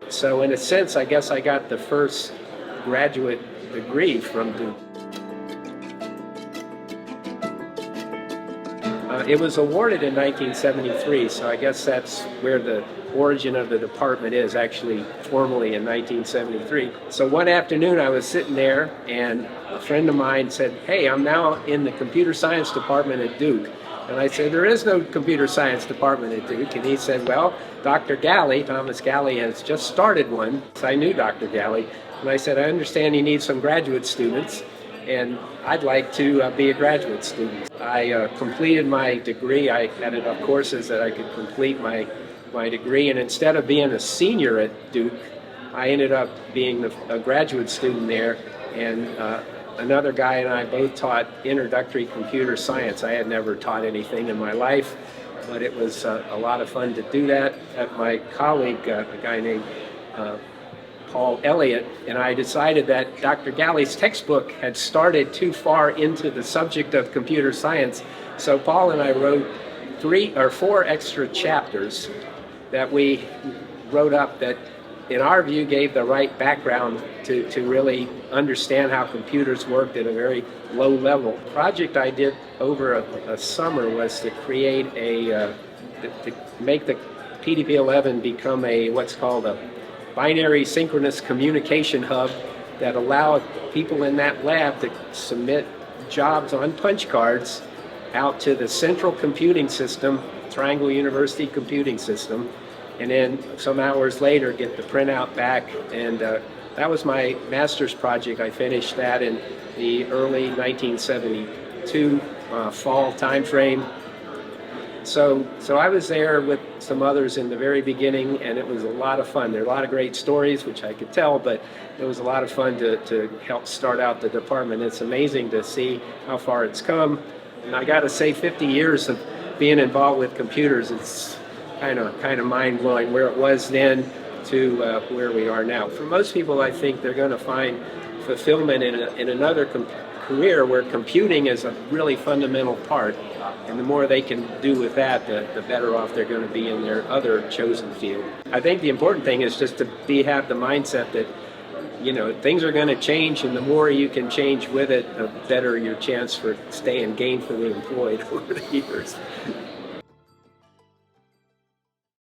So in a sense, I guess I got the first graduate degree from Duke. It was awarded in 1973, so I guess that's where the origin of the department is, actually formally in 1973. So one afternoon I was sitting there and a friend of mine said, "Hey, I'm now in the computer science department at Duke." And I said, "There is no computer science department at Duke." And he said, "Well, Dr. Galley, Thomas Galley, has just started one." So I knew Dr. Galley. And I said, "I understand you need some graduate students, and I'd like to be a graduate student." I completed my degree. I had enough courses that I could complete my degree, and instead of being a senior at Duke, I ended up being a graduate student there, and another guy and I both taught introductory computer science. I had never taught anything in my life, but it was a lot of fun to do that. My colleague, a guy named Paul Elliott, and I decided that Dr. Galley's textbook had started too far into the subject of computer science. So Paul and I wrote 3 or 4 extra chapters that we wrote up that, in our view, gave the right background to really understand how computers worked at a very low level. The project I did over a summer was to create to make the PDP-11 become what's called a binary synchronous communication hub that allowed people in that lab to submit jobs on punch cards out to the central computing system, Triangle University computing system, and then some hours later get the printout back. And that was my master's project. I finished that in the early 1972 fall time frame. So I was there with some others in the very beginning, and it was a lot of fun. There are a lot of great stories, which I could tell, but it was a lot of fun to help start out the department. It's amazing to see how far it's come. And I got to say, 50 years of being involved with computers, it's kind of mind-blowing where it was then to where we are now. For most people, I think they're going to find fulfillment in another career where computing is a really fundamental part. And the more they can do with that, the better off they're going to be in their other chosen field. I think the important thing is just to have the mindset that, things are going to change, and the more you can change with it, the better your chance for staying gainfully employed over the years.